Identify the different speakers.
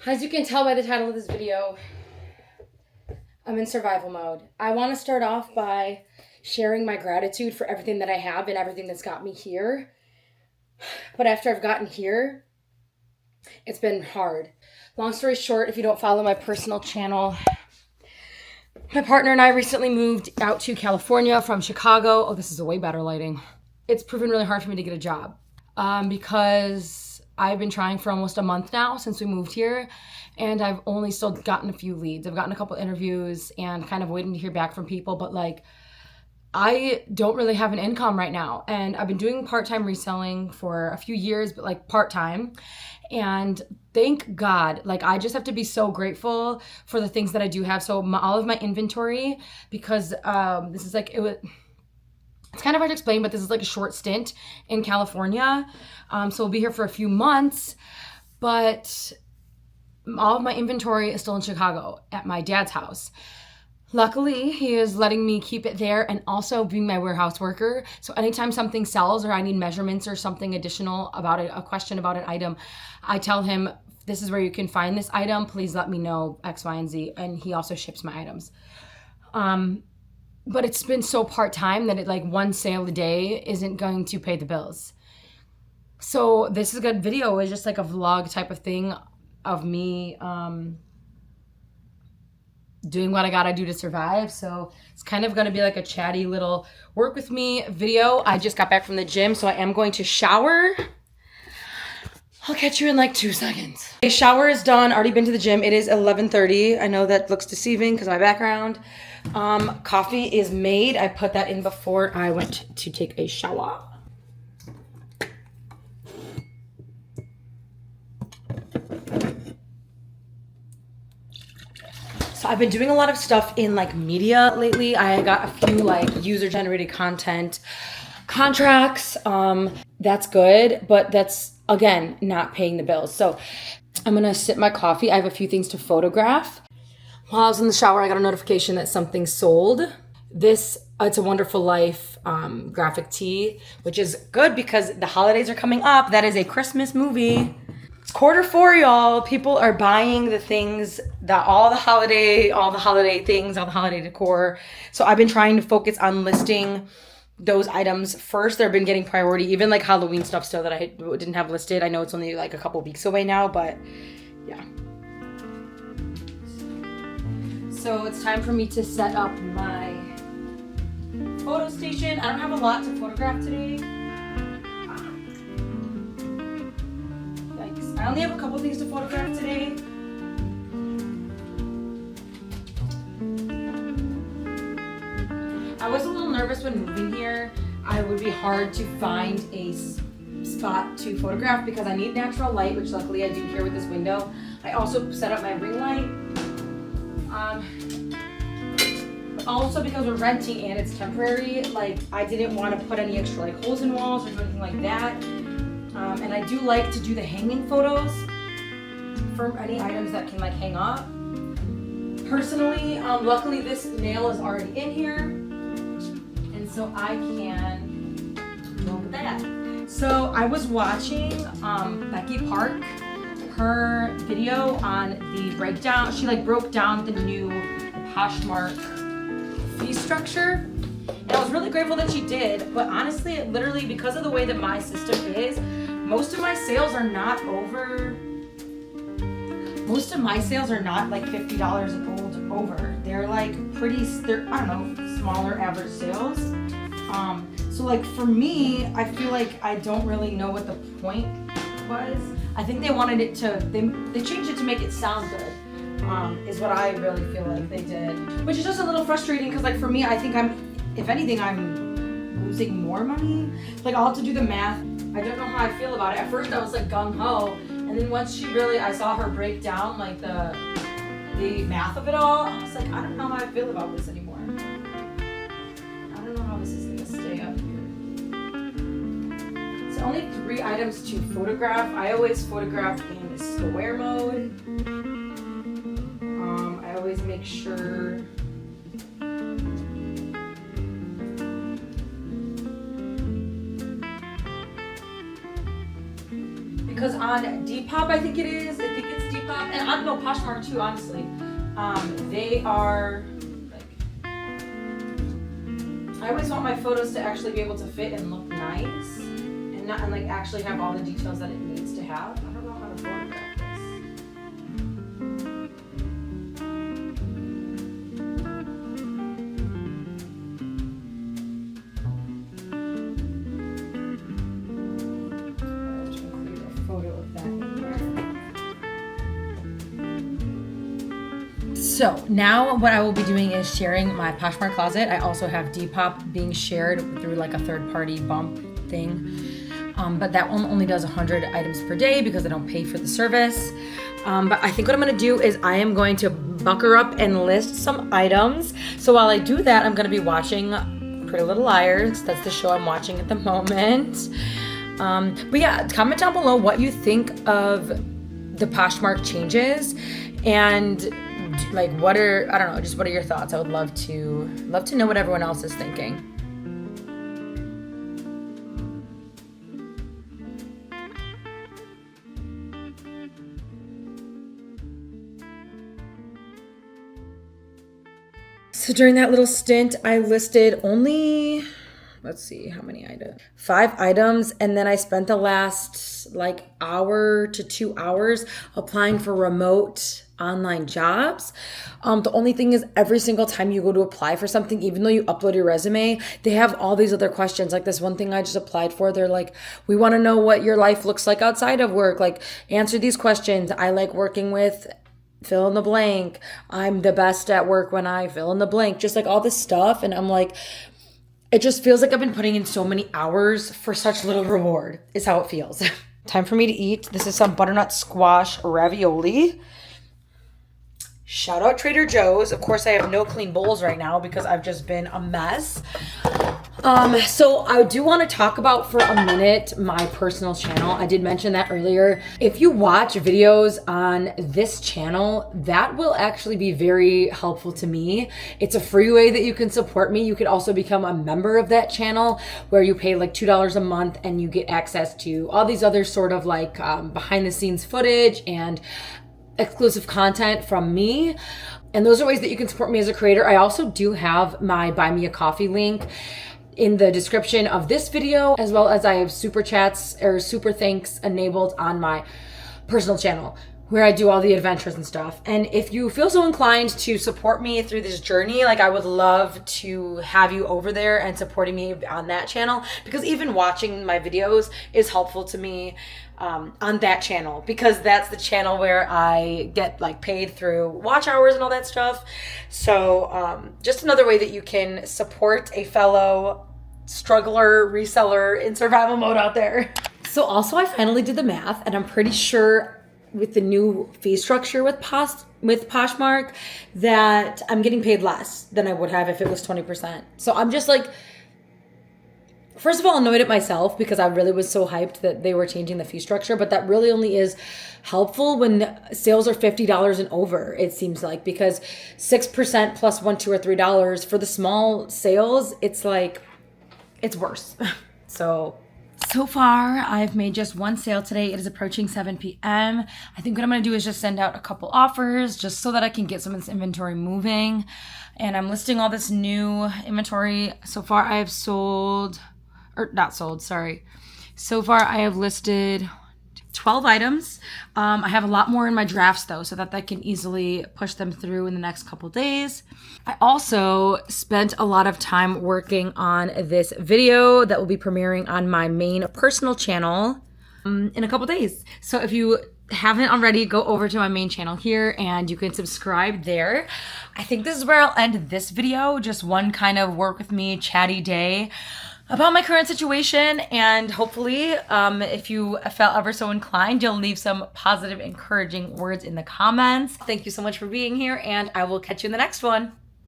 Speaker 1: As you can tell by the title of this video, I'm in survival mode. I want to start off by sharing my gratitude for everything that I have and everything that's got me here. But after I've gotten here, it's been hard. Long story short, if you don't follow my personal channel, my partner and I recently moved out to California from Chicago. Oh, this is a way better lighting. It's proven really hard for me to get a job because I've been trying for almost a month now since we moved here, and I've only still gotten a few leads. I've gotten a couple interviews and kind of waiting to hear back from people, but like I don't really have an income right now. And I've been doing part-time reselling for a few years, but like part-time. And thank God, like I just have to be so grateful for the things that I do have. So all of my inventory, because this is like, it's kind of hard to explain, but this is like a short stint in California. So we'll be here for a few months, but all of my inventory is still in Chicago at my dad's house. Luckily, he is letting me keep it there and also being my warehouse worker. So anytime something sells or I need measurements or something additional about it, a question about an item, I tell him, this is where you can find this item. Please let me know X, Y, and Z. And he also ships my items. But it's been so part-time that like one sale a day isn't going to pay the bills. So this is a good video. It's just like a vlog type of thing of me doing what I gotta do to survive. So it's kind of gonna be like a chatty little work with me video. I just got back from the gym, so I am going to shower. I'll catch you in like 2 seconds. The shower is done, already been to the gym. It is 11:30. I know that looks deceiving because of my background. Coffee is made. I put that in before I went to take a shower. So I've been doing a lot of stuff in like media lately. I got a few like user-generated content contracts. That's good, but that's again not paying the bills. So I'm gonna sip my coffee. I have a few things to photograph. While I was in the shower, I got a notification that something sold. This It's a Wonderful Life graphic tee, which is good because the holidays are coming up. That is a Christmas movie. It's Q4, y'all. People are buying the things that all the holiday things, all the holiday decor. So I've been trying to focus on listing those items first. They've been getting priority, even like Halloween stuff still that I didn't have listed. I know it's only like a couple weeks away now, but yeah. So it's time for me to set up my photo station. I don't have a lot to photograph today. I only have a couple things to photograph today. I was a little nervous when moving here. I would be hard to find a spot to photograph because I need natural light, which luckily I do here with this window. I also set up my ring light. But also because we're renting and it's temporary, like I didn't want to put any extra like holes in walls or do anything like that. And I do like to do the hanging photos for any items that can like hang up. Personally, luckily this nail is already in here, and so I can go with that. So I was watching Becky Park, her video on the breakdown. She like broke down the new Poshmark fee structure. And I was really grateful that she did, but honestly, literally because of the way that my system is, most of my sales are not like $50 and over. They're like I don't know, smaller average sales. So like for me, I feel like I don't really know what the point was. I think they wanted it to, they changed it to make it sound good, is what I really feel like they did. Which is just a little frustrating because like for me, I think if anything, I'm losing more money. Like I'll have to do the math. I don't know how I feel about it. At first I was like gung-ho, and then once I saw her break down like the math of it all, I was like, I don't know how I feel about this anymore. I don't know how this is gonna stay up here. So only 3 items to photograph. I always photograph in square mode. I always make sure because on Depop, I think it's Depop, Depop, and no, Poshmark too, honestly. They are, like, I always want my photos to actually be able to fit and look nice, and like actually have all the details that it needs to have. I don't know how to photograph this. So now what I will be doing is sharing my Poshmark closet. I also have Depop being shared through like a third-party bump thing. But that one only does 100 items per day because I don't pay for the service. But I think what I'm gonna do is I am going to bucker up and list some items. So while I do that, I'm gonna be watching Pretty Little Liars. That's the show I'm watching at the moment. But yeah, comment down below what you think of the Poshmark changes, and like what are your thoughts? I would love to know what everyone else is thinking. So during that little stint, I listed only, let's see, how many items? 5 items, and then I spent the last like hour to 2 hours applying for remote online jobs. The only thing is, every single time you go to apply for something, even though you upload your resume, they have all these other questions. Like this one thing I just applied for, they're like, we want to know what your life looks like outside of work. Like, answer these questions. I like working with fill in the blank. I'm the best at work when I fill in the blank. Just like all this stuff. And I'm like, it just feels like I've been putting in so many hours for such little reward, is how it feels. Time for me to eat. This is some butternut squash ravioli. Shout out Trader Joe's. Of course, I have no clean bowls right now because I've just been a mess. So I do want to talk about for a minute my personal channel. I did mention that earlier. If you watch videos on this channel, that will actually be very helpful to me. It's a free way that you can support me. You could also become a member of that channel where you pay like $2 a month and you get access to all these other sort of like behind the scenes footage and exclusive content from me. And those are ways that you can support me as a creator. I also do have my Buy Me a Coffee link in the description of this video, as well as I have super chats or super thanks enabled on my personal channel where I do all the adventures and stuff. And if you feel so inclined to support me through this journey, like I would love to have you over there and supporting me on that channel, because even watching my videos is helpful to me on that channel, because that's the channel where I get like paid through watch hours and all that stuff. So just another way that you can support a fellow struggler reseller in survival mode out there. So also I finally did the math, and I'm pretty sure with the new fee structure with Poshmark that I'm getting paid less than I would have if it was 20%. So I'm just like, first of all, annoyed at myself because I really was so hyped that they were changing the fee structure, but that really only is helpful when sales are $50 and over, it seems like, because 6% plus $1, $2, or $3 for the small sales, it's like, it's worse. So far, I've made just one sale today. It is approaching 7 p.m. I think what I'm going to do is just send out a couple offers just so that I can get some of this inventory moving. And I'm listing all this new inventory. So far, I have So far, I have listed 12 items. I have a lot more in my drafts though, so that I can easily push them through in the next couple days. I also spent a lot of time working on this video that will be premiering on my main personal channel in a couple days. So if you haven't already, go over to my main channel here and you can subscribe there. I think this is where I'll end this video. Just one kind of work with me, chatty day about my current situation, and hopefully if you felt ever so inclined, you'll leave some positive, encouraging words in the comments. Thank you so much for being here, and I will catch you in the next one.